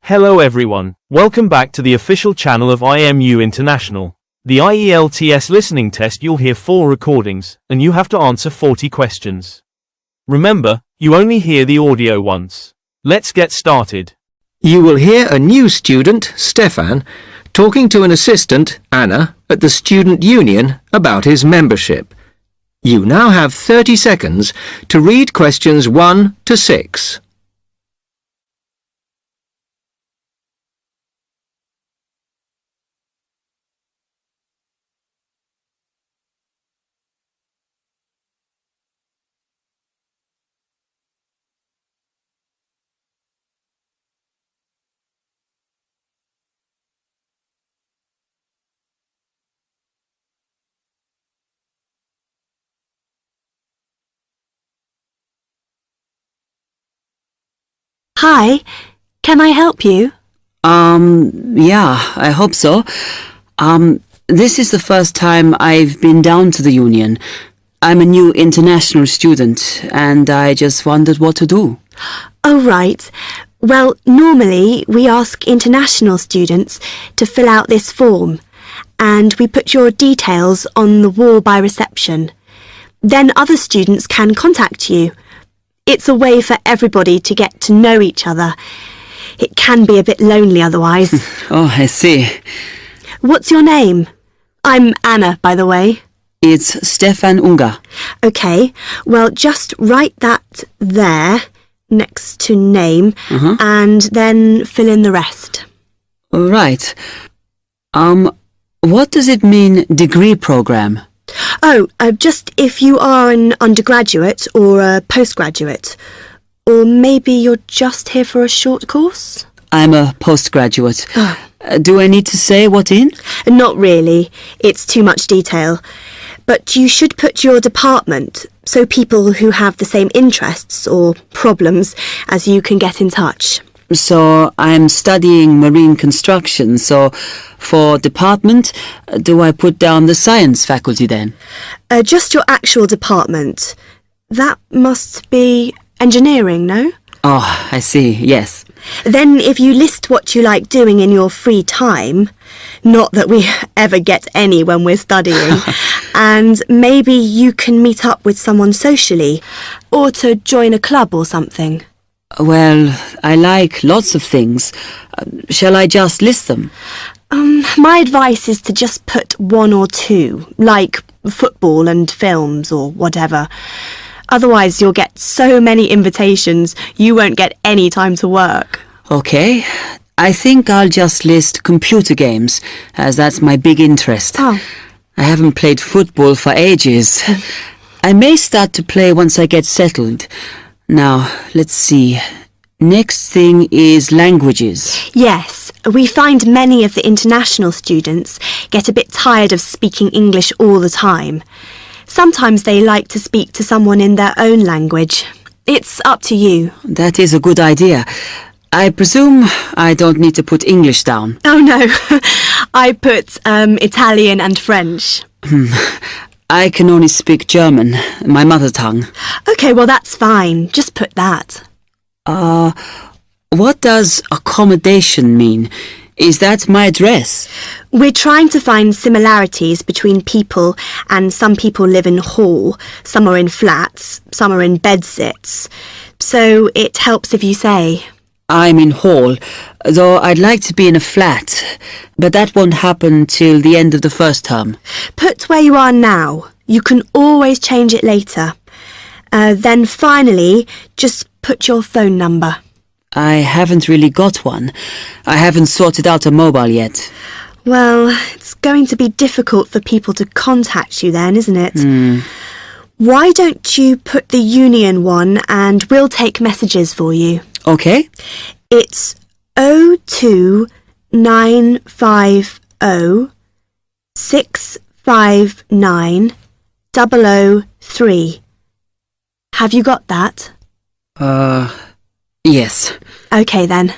Hello everyone, welcome back to the official channel of IMU International. The IELTS listening test, you'll hear 4 recordings, and you have to answer 40 questions. Remember, you only hear the audio once. Let's get started. You will hear a new student, Stefan, talking to an assistant, Anna, at the student union about his membership. You now have 30 seconds to read questions 1 to 6. Hi, can I help you? Yeah, I hope so. This is the first time I've been down to the union. I'm a new international student, and I just wondered what to do. Oh, right. Well, normally we ask international students to fill out this form, and we put your details on the wall by reception. Then other students can contact you. It's a way for everybody to get to know each other. It can be a bit lonely otherwise. Oh, I see. What's your name? I'm Anna, by the way. It's Stefan Unger. OK, well, just write that there, next to name, and then fill in the rest. Right. What does it mean, degree program? Oh, just if you are an undergraduate or a postgraduate. Or maybe you're just here for a short course? I'm a postgraduate. Do I need to say what in? Not really. It's too much detail. But you should put your department, so people who have the same interests or problems as you can get in touch. So I'm studying marine construction, so for department, do I put down the science faculty then? Just your actual department. That must be engineering, no? Oh, I see, yes. Then if you list what you like doing in your free time, not that we ever get any when we're studying, and maybe you can meet up with someone socially, or to join a club or something. Well, I like lots of things. Shall I just list them? My advice is to just put 1 or 2, like football and films or whatever. Otherwise you'll get so many invitations, you won't get any time to work. Okay, I think I'll just list computer games, as that's my big interest. Oh. I haven't played football for ages. I may start to play once I get settled. Now, let's see. Next thing is languages. Yes, we find many of the international students get a bit tired of speaking English all the time. Sometimes they like to speak to someone in their own language. It's up to you. That is a good idea. I presume I don't need to put English down. Oh no, I put Italian and French. I can only speak German, my mother tongue. OK, well that's fine. Just put that. What does accommodation mean? Is that my address? We're trying to find similarities between people, and some people live in hall, some are in flats, some are in bedsits. So it helps if you say. I'm in hall, though I'd like to be in a flat, but that won't happen till the end of the first term. Put where you are now. You can always change it later. Then finally, just put your phone number. I haven't really got one. I haven't sorted out a mobile yet. Well, it's going to be difficult for people to contact you then, isn't it? Why don't you put the union one and we'll take messages for you? Okay. It's 02950 659 003. Have you got that? Yes. OK then.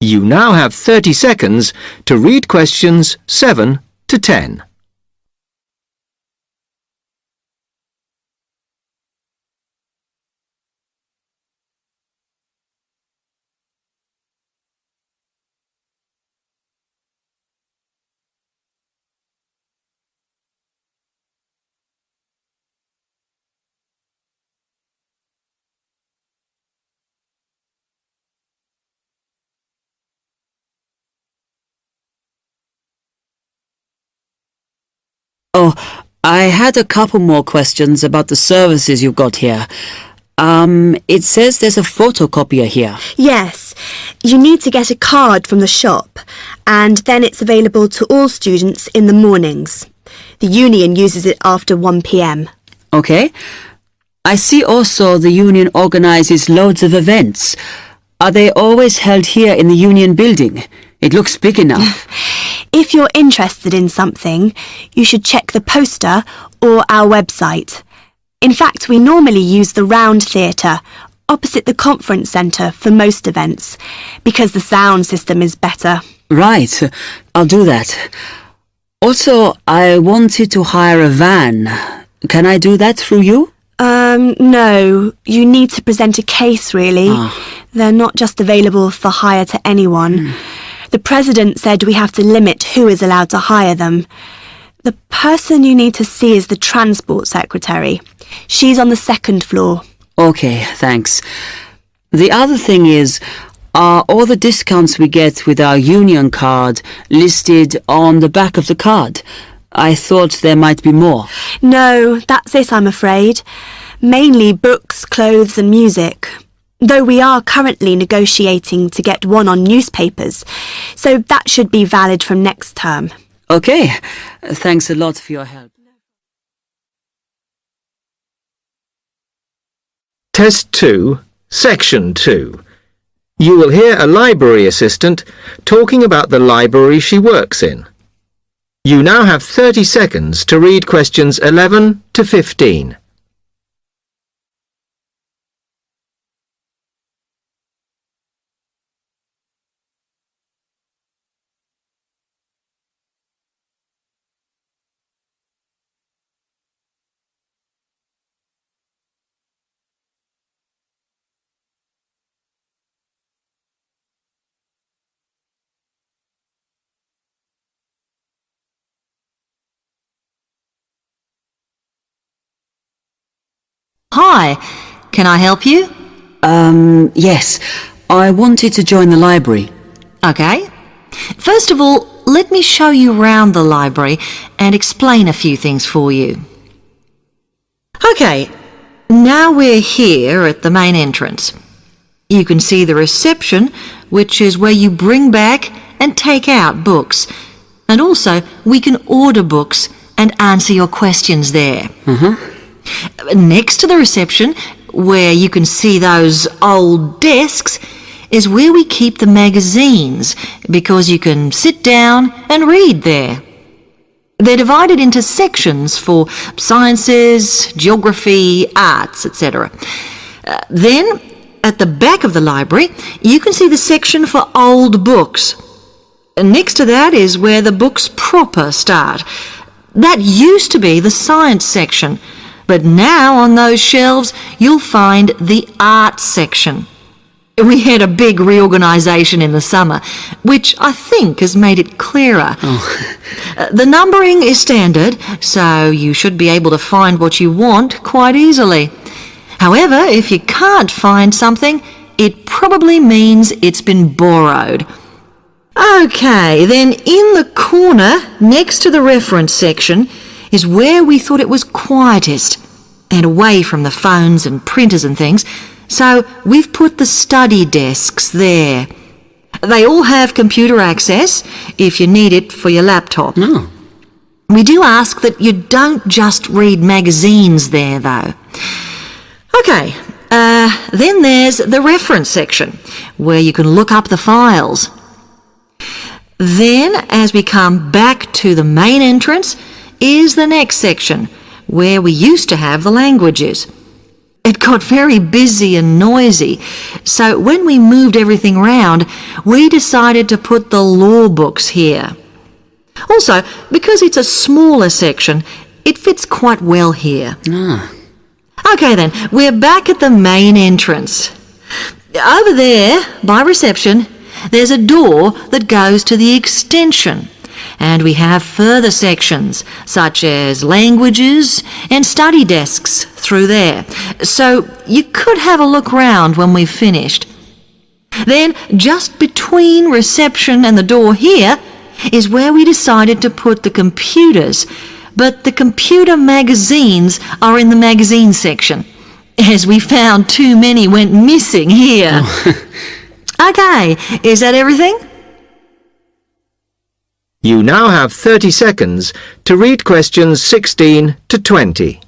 You now have 30 seconds to read questions 7 to 10. Oh, I had a couple more questions about the services you've got here. It says there's a photocopier here. Yes, you need to get a card from the shop, and then it's available to all students in the mornings. The union uses it after 1 p.m. Okay. I see also the union organizes loads of events. Are they always held here in the union building? It looks big enough. If you're interested in something, you should check the poster or our website. In fact, we normally use the Round Theatre, opposite the conference centre for most events, because the sound system is better. Right. I'll do that. Also, I wanted to hire a van. Can I do that through you? No. You need to present a case, really. They're not just available for hire to anyone. The president said we have to limit who is allowed to hire them. The person you need to see is the transport secretary. She's on the 2nd floor. Okay, thanks. The other thing is, are all the discounts we get with our union card listed on the back of the card? I thought there might be more. No, that's it, I'm afraid. Mainly books, clothes and music. Though we are currently negotiating to get one on newspapers, so that should be valid from next term. Okay, thanks a lot for your help. Test 2, Section 2. You will hear a library assistant talking about the library she works in. You now have 30 seconds to read questions 11 to 15. Hi, can I help you? Yes. I wanted to join the library. Okay. First of all, let me show you round the library and explain a few things for you. Okay, now we're here at the main entrance. You can see the reception, which is where you bring back and take out books. And also, we can order books and answer your questions there. Next to the reception, where you can see those old desks, is where we keep the magazines, because you can sit down and read there. They're divided into sections for sciences, geography, arts, etc. Then, at the back of the library, you can see the section for old books. Next to that is where the books proper start. That used to be the science section, but now on those shelves you'll find the art section. We had a big reorganisation in the summer, which I think has made it clearer. The numbering is standard, so you should be able to find what you want quite easily. However, if you can't find something, it probably means it's been borrowed. Okay, then in the corner next to the reference section is where we thought it was quietest and away from the phones and printers and things, so we've put the study desks there. They all have computer access if you need it for your laptop. We do ask that you don't just read magazines there, though. Okay, then there's the reference section, where you can look up the files. Then, as we come back to the main entrance, is the next section, where we used to have the languages. It got very busy and noisy, so when we moved everything round, we decided to put the law books here. Also, because it's a smaller section, it fits quite well here. Okay then, we're back at the main entrance. Over there, by reception, there's a door that goes to the extension, and we have further sections such as languages and study desks through there, so you could have a look round when we've finished. Then, just between reception and the door here is where we decided to put the computers, but the computer magazines are in the magazine section, as we found too many went missing here. Okay, is that everything? You now have 30 seconds to read questions 16 to 20.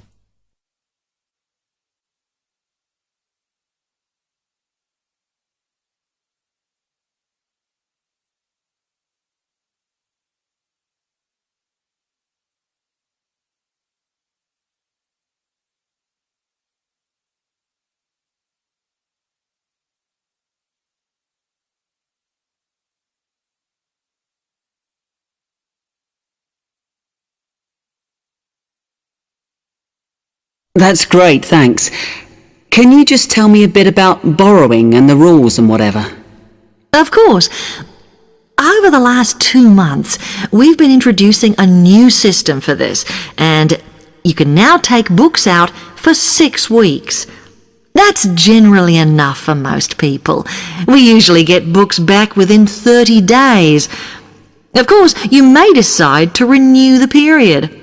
That's great, thanks. Can you just tell me a bit about borrowing and the rules and whatever? Of course. Over the last 2 months, we've been introducing a new system for this, and you can now take books out for 6 weeks. That's generally enough for most people. We usually get books back within 30 days. Of course, you may decide to renew the period.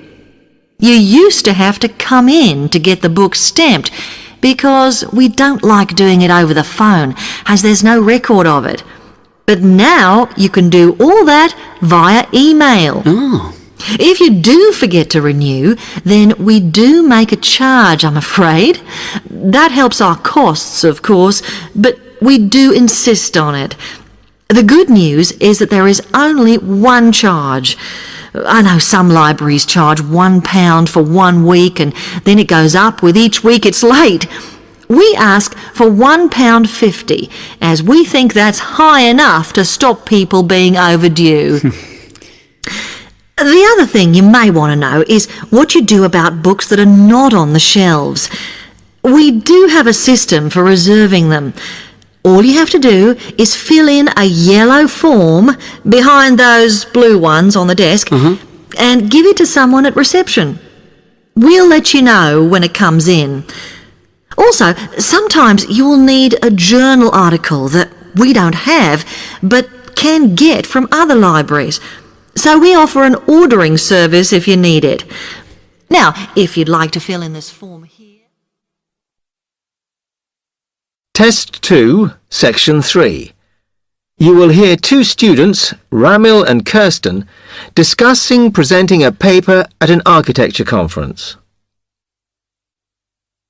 You used to have to come in to get the book stamped because we don't like doing it over the phone, as there's no record of it. But now you can do all that via email. Oh. If you do forget to renew, then we do make a charge, I'm afraid. That helps our costs, of course, but we do insist on it. The good news is that there is only one charge. I know some libraries charge £1 for 1 week and then it goes up with each week it's late. We ask for £1.50 as we think that's high enough to stop people being overdue. The other thing you may want to know is what you do about books that are not on the shelves. We do have a system for reserving them. All you have to do is fill in a yellow form behind those blue ones on the desk and give it to someone at reception. We'll let you know when it comes in. Also, sometimes you will need a journal article that we don't have but can get from other libraries. So we offer an ordering service if you need it. Now, if you'd like to fill in this form here. Test 2, Section 3. You will hear 2 students, Ramil and Kirsten, discussing presenting a paper at an architecture conference.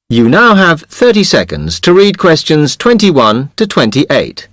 You now have 30 seconds to read questions 21 to 28.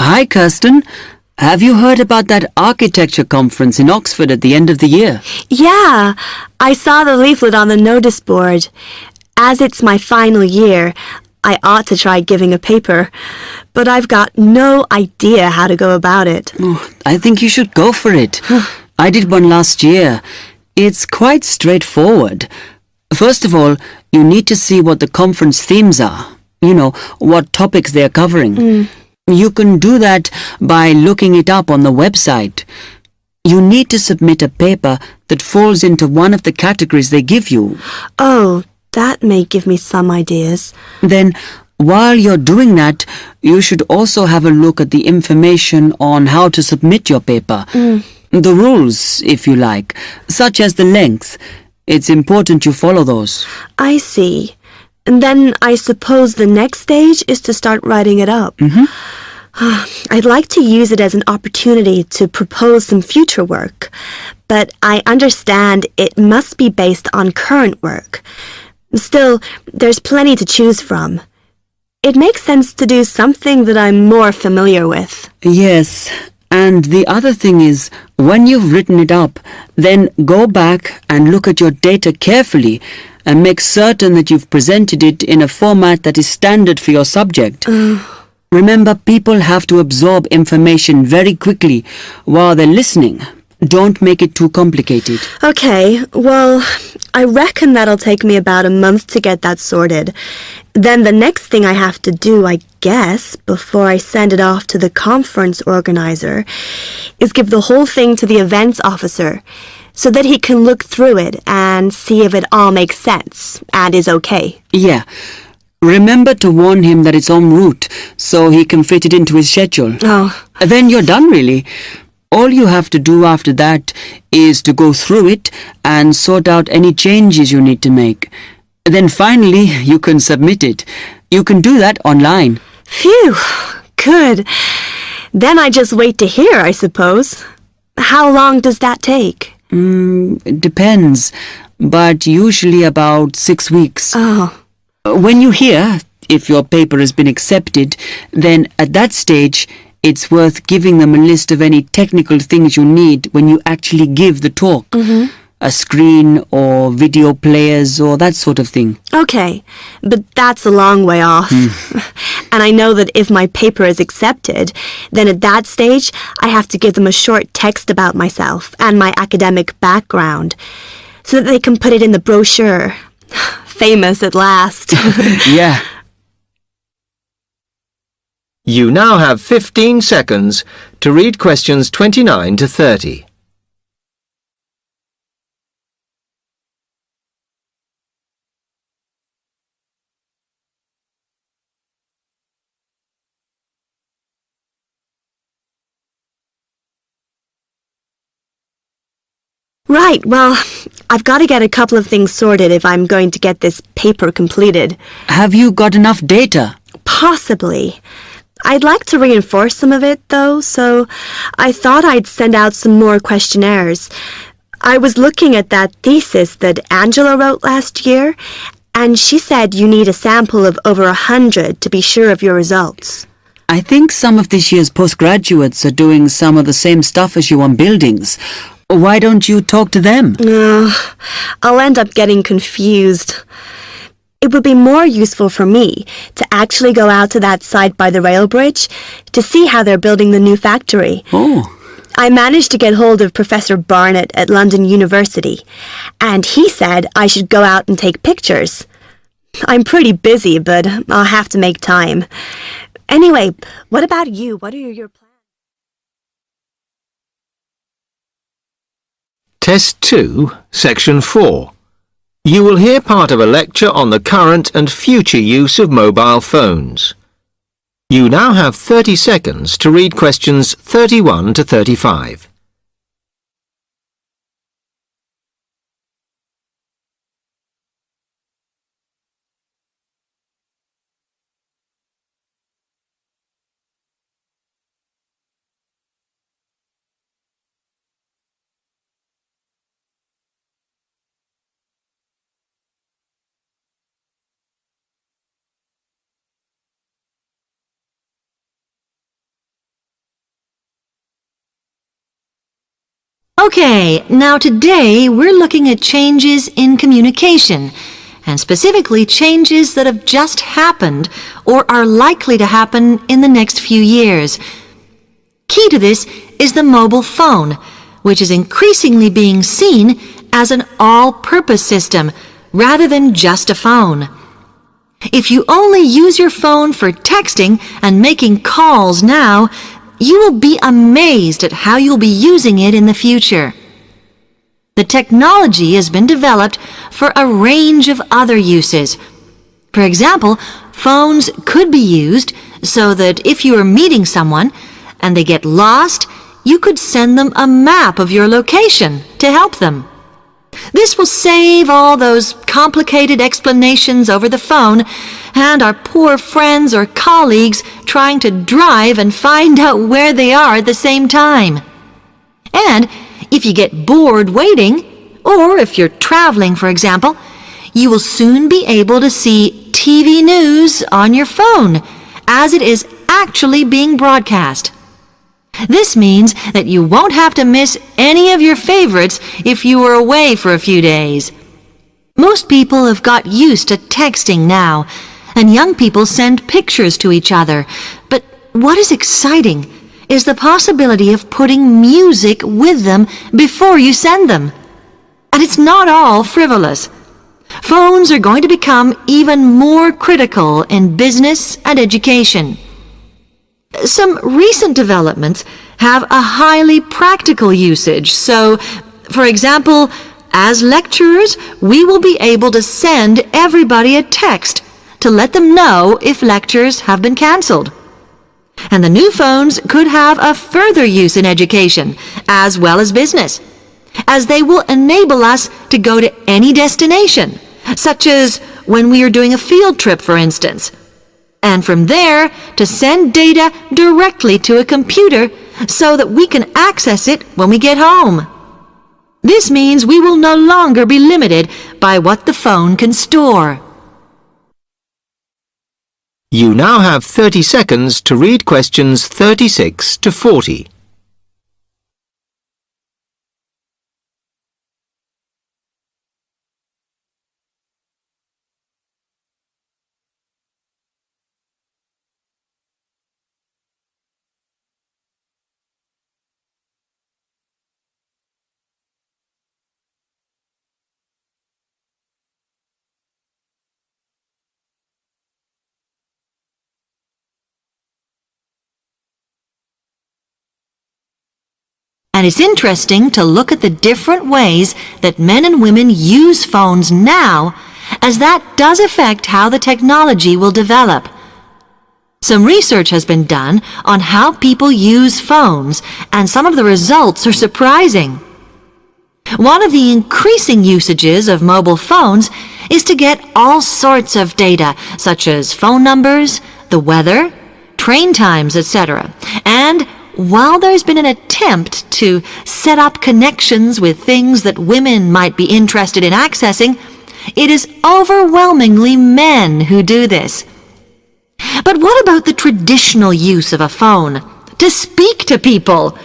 Hi, Kirsten. Have you heard about that architecture conference in Oxford at the end of the year? Yeah, I saw the leaflet on the notice board. As it's my final year, I ought to try giving a paper, but I've got no idea how to go about it. Oh, I think you should go for it. I did one last year. It's quite straightforward. First of all, you need to see what the conference themes are. You know, what topics they're covering. You can do that by looking it up on the website. You need to submit a paper that falls into one of the categories they give you. Oh, that may give me some ideas. Then, while you're doing that, you should also have a look at the information on how to submit your paper. The rules, if you like, such as the length. It's important you follow those. I see. And then I suppose the next stage is to start writing it up. I'd like to use it as an opportunity to propose some future work, but I understand it must be based on current work. Still, there's plenty to choose from. It makes sense to do something that I'm more familiar with. Yes, and the other thing is, when you've written it up, then go back and look at your data carefully and make certain that you've presented it in a format that is standard for your subject. Remember, people have to absorb information very quickly while they're listening, Don't make it too complicated. Okay, well, I reckon that'll take me about a month to get that sorted. Then the next thing I have to do, I guess, before I send it off to the conference organizer, is give the whole thing to the events officer so that he can look through it and see if it all makes sense and is okay. Yeah. Remember to warn him that it's en route so he can fit it into his schedule. Oh. Then you're done, really. All you have to do after that is to go through it and sort out any changes you need to make. Then finally, you can submit it. You can do that online. Phew, good. Then I just wait to hear, I suppose. How long does that take? It depends, but usually about 6 weeks. Oh. When you hear if your paper has been accepted, then at that stage, it's worth giving them a list of any technical things you need when you actually give the talk. A screen or video players or that sort of thing. Okay, but that's a long way off. And I know that if my paper is accepted, then at that stage, I have to give them a short text about myself and my academic background so that they can put it in the brochure. Famous at last. Yeah. You now have 15 seconds to read questions 29 to 30. Right, well, I've got to get a couple of things sorted if I'm going to get this paper completed. Have you got enough data? Possibly. I'd like to reinforce some of it, though, so I thought I'd send out some more questionnaires. I was looking at that thesis that Angela wrote last year, and she said you need a sample of over 100 to be sure of your results. I think some of this year's postgraduates are doing some of the same stuff as you on buildings. Why don't you talk to them? I'll end up getting confused. It would be more useful for me to actually go out to that site by the rail bridge to see how they're building the new factory. Oh. I managed to get hold of Professor Barnett at London University, and he said I should go out and take pictures. I'm pretty busy, but I'll have to make time. Anyway, what about you? What are your plans? Test 2, Section 4. You will hear part of a lecture on the current and future use of mobile phones. You now have 30 seconds to read questions 31 to 35. Okay, now today we're looking at changes in communication, and specifically changes that have just happened or are likely to happen in the next few years. Key to this is the mobile phone, which is increasingly being seen as an all-purpose system rather than just a phone. If you only use your phone for texting and making calls now, you will be amazed at how you'll be using it in the future. The technology has been developed for a range of other uses. For example, phones could be used so that if you are meeting someone and they get lost, you could send them a map of your location to help them. This will save all those complicated explanations over the phone and our poor friends or colleagues trying to drive and find out where they are at the same time. And if you get bored waiting, or if you're traveling, for example, you will soon be able to see TV news on your phone as it is actually being broadcast. This means that you won't have to miss any of your favorites if you were away for a few days. Most people have got used to texting now, and young people send pictures to each other. But what is exciting is the possibility of putting music with them before you send them. And it's not all frivolous. Phones are going to become even more critical in business and education. Some recent developments have a highly practical usage. So, for example, as lecturers, we will be able to send everybody a text to let them know if lectures have been cancelled. And the new phones could have a further use in education, as well as business, as they will enable us to go to any destination, such as when we are doing a field trip, for instance, and from there to send data directly to a computer so that we can access it when we get home. This means we will no longer be limited by what the phone can store. You now have 30 seconds to read questions 36 to 40. And it's interesting to look at the different ways that men and women use phones now, as that does affect how the technology will develop. Some research has been done on how people use phones, and some of the results are surprising. One of the increasing usages of mobile phones is to get all sorts of data, such as phone numbers, the weather, train times, etc. And while there's been an attempt to set up connections with things that women might be interested in accessing, it is overwhelmingly men who do this. But what about the traditional use of a phone? To speak to people?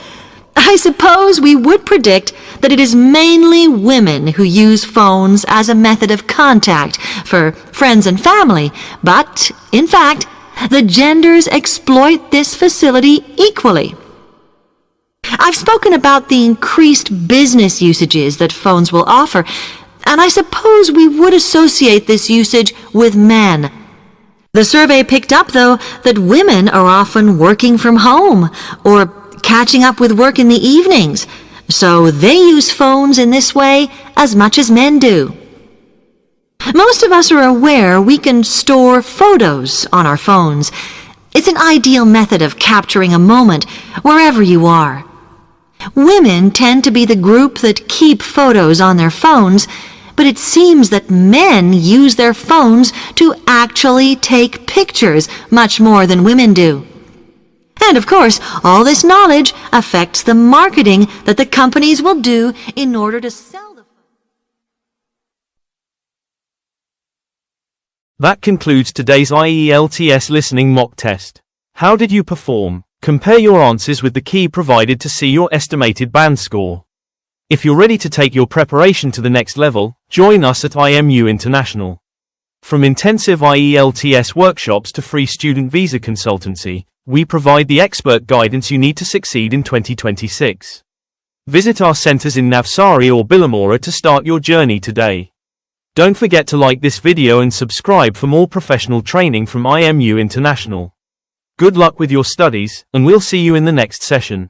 I suppose we would predict that it is mainly women who use phones as a method of contact for friends and family, but, in fact, the genders exploit this facility equally. I've spoken about the increased business usages that phones will offer, and I suppose we would associate this usage with men. The survey picked up, though, that women are often working from home or catching up with work in the evenings, so they use phones in this way as much as men do. Most of us are aware we can store photos on our phones. It's an ideal method of capturing a moment wherever you are. Women tend to be the group that keep photos on their phones, but it seems that men use their phones to actually take pictures much more than women do. And of course, all this knowledge affects the marketing that the companies will do in order to sell the phone. That concludes today's IELTS listening mock test. How did you perform? Compare your answers with the key provided to see your estimated band score. If you're ready to take your preparation to the next level, join us at IMU International. From intensive IELTS workshops to free student visa consultancy, we provide the expert guidance you need to succeed in 2026. Visit our centers in Navsari or Billamora to start your journey today. Don't forget to like this video and subscribe for more professional training from IMU International. Good luck with your studies, and we'll see you in the next session.